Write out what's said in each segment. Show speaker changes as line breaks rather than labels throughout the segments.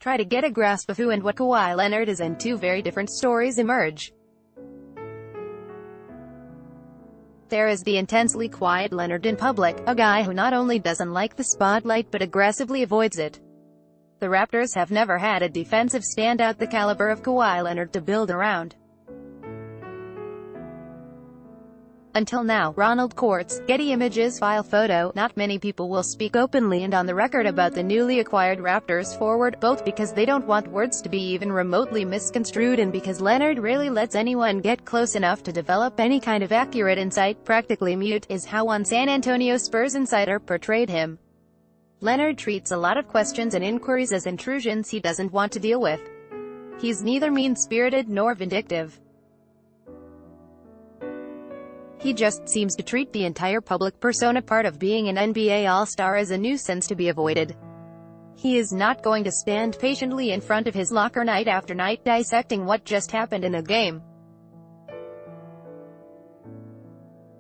try to get a grasp of who and what Kawhi Leonard is, and two very different stories emerge. There is the intensely quiet Leonard in public, a guy who not only doesn't like the spotlight but aggressively avoids it. The Raptors have never had a defensive standout the caliber of Kawhi Leonard to build around. Until now. Ronald Quartz, Getty Images file photo. Not many people will speak openly and on the record about the newly acquired Raptors forward, both because they don't want words to be even remotely misconstrued and because Leonard rarely lets anyone get close enough to develop any kind of accurate insight. Practically mute is how one San Antonio Spurs insider portrayed him. Leonard treats a lot of questions and inquiries as intrusions he doesn't want to deal with. He's neither mean-spirited nor vindictive. He just seems to treat the entire public persona part of being an NBA All-Star as a nuisance to be avoided. He is not going to stand patiently in front of his locker night after night dissecting what just happened in a game.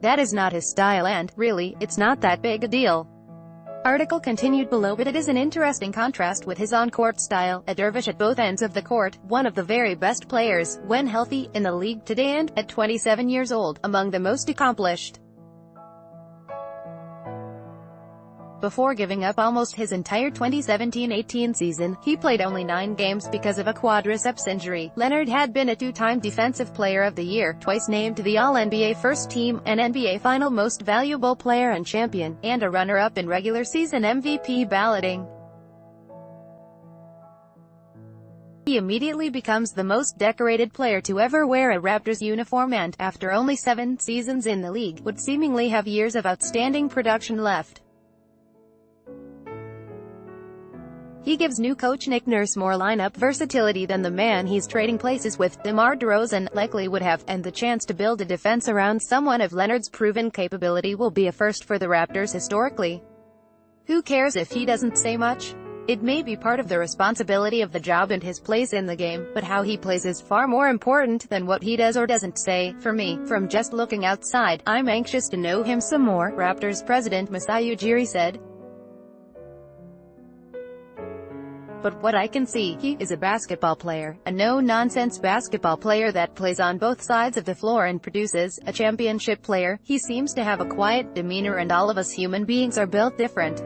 That is not his style and, really, it's not that big a deal. Article continued below, but it is an interesting contrast with his on-court style, a dervish at both ends of the court, one of the very best players, when healthy, in the league today and, at 27 years old, among the most accomplished. Before giving up almost his entire 2017-18 season, he played only 9 games because of a quadriceps injury. Leonard had been a two-time Defensive Player of the Year, twice named to the All-NBA First Team, an NBA Final Most Valuable Player and champion, and a runner-up in regular season MVP balloting. He immediately becomes the most decorated player to ever wear a Raptors uniform and, after only 7 seasons in the league, would seemingly have years of outstanding production left. He gives new coach Nick Nurse more lineup versatility than the man he's trading places with, DeMar DeRozan, likely would have, and the chance to build a defense around someone of Leonard's proven capability will be a first for the Raptors historically. Who cares if he doesn't say much? It may be part of the responsibility of the job and his place in the game, but how he plays is far more important than what he does or doesn't say. For me, from just looking outside, I'm anxious to know him some more, Raptors president Masai Ujiri said. But what I can see, he is a basketball player, a no-nonsense basketball player that plays on both sides of the floor and produces, a championship player. He seems to have a quiet demeanor and all of us human beings are built different.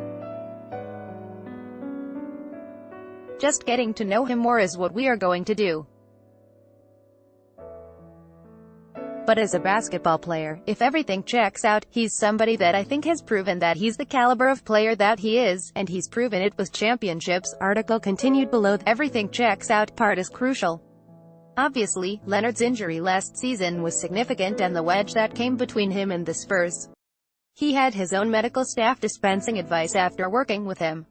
Just getting to know him more is what we are going to do. But as a basketball player, if everything checks out, he's somebody that I think has proven that he's the caliber of player that he is, and he's proven it with championships. Article continued below. Everything checks out part is crucial. Obviously, Leonard's injury last season was significant and the wedge that came between him and the Spurs. He had his own medical staff dispensing advice after working with him.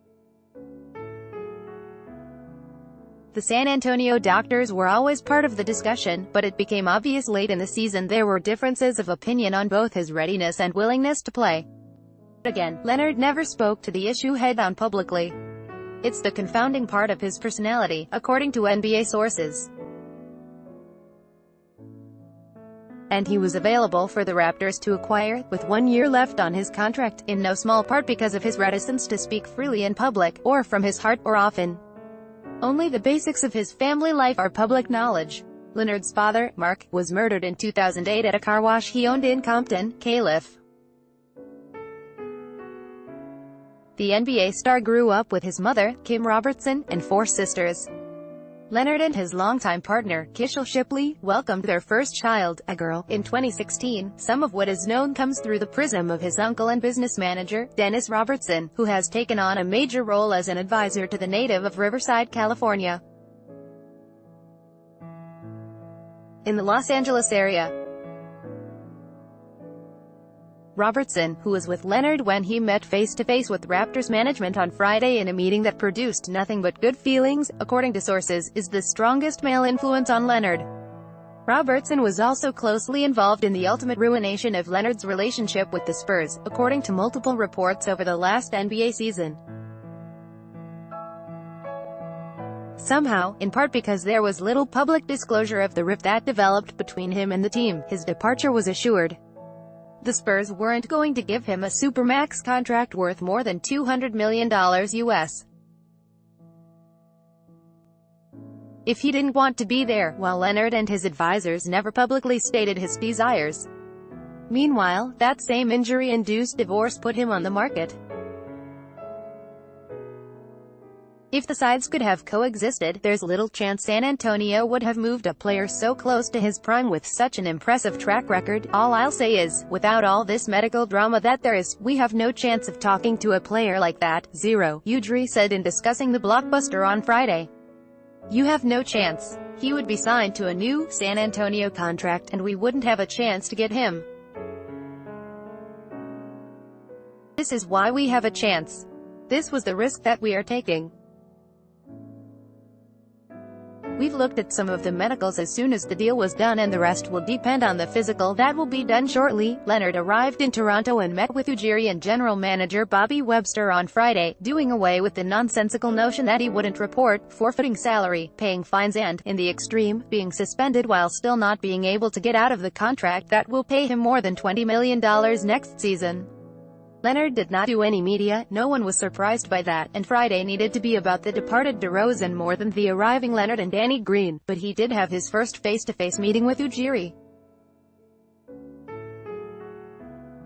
The San Antonio doctors were always part of the discussion, but it became obvious late in the season there were differences of opinion on both his readiness and willingness to play. Again, Leonard never spoke to the issue head-on publicly. It's the confounding part of his personality, according to NBA sources. And he was available for the Raptors to acquire, with 1 year left on his contract, in no small part because of his reticence to speak freely in public, or from his heart, or often. Only the basics of his family life are public knowledge. Leonard's father, Mark, was murdered in 2008 at a car wash he owned in Compton, Calif. The NBA star grew up with his mother, Kim Robertson, and 4 sisters. Leonard and his longtime partner, Kishel Shipley, welcomed their first child, a girl, in 2016. Some of what is known comes through the prism of his uncle and business manager, Dennis Robertson, who has taken on a major role as an advisor to the native of Riverside, California. In the Los Angeles area, Robertson, who was with Leonard when he met face-to-face with Raptors management on Friday in a meeting that produced nothing but good feelings, according to sources, is the strongest male influence on Leonard. Robertson was also closely involved in the ultimate ruination of Leonard's relationship with the Spurs, according to multiple reports over the last NBA season. Somehow, in part because there was little public disclosure of the rift that developed between him and the team, his departure was assured. The Spurs weren't going to give him a supermax contract worth more than $200 million US. if he didn't want to be there, while Leonard and his advisors never publicly stated his desires. Meanwhile, that same injury-induced divorce put him on the market. If the sides could have coexisted, there's little chance San Antonio would have moved a player so close to his prime with such an impressive track record. All I'll say is, without all this medical drama that there is, we have no chance of talking to a player like that. Zero, Udry said in discussing the blockbuster on Friday. You have no chance. He would be signed to a new San Antonio contract, and we wouldn't have a chance to get him. This is why we have a chance. This was the risk that we are taking. We've looked at some of the medicals as soon as the deal was done, and the rest will depend on the physical that will be done shortly. Leonard arrived in Toronto and met with Ujiri and general manager Bobby Webster on Friday, doing away with the nonsensical notion that he wouldn't report, forfeiting salary, paying fines and, in the extreme, being suspended while still not being able to get out of the contract that will pay him more than $20 million next season. Leonard did not do any media, no one was surprised by that, and Friday needed to be about the departed DeRozan more than the arriving Leonard and Danny Green, but he did have his first face-to-face meeting with Ujiri.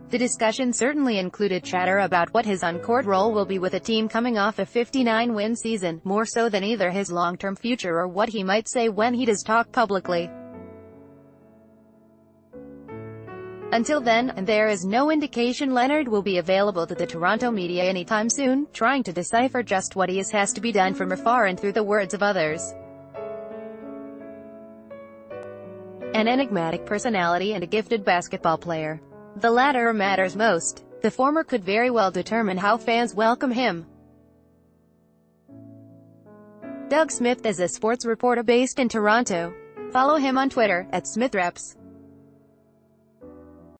The discussion certainly included chatter about what his on-court role will be with a team coming off a 59-win season, more so than either his long-term future or what he might say when he does talk publicly. Until then, and there is no indication Leonard will be available to the Toronto media anytime soon, trying to decipher just what has to be done from afar and through the words of others. An enigmatic personality and a gifted basketball player. The latter matters most. The former could very well determine how fans welcome him. Doug Smith is a sports reporter based in Toronto. Follow him on Twitter, @SmithReps.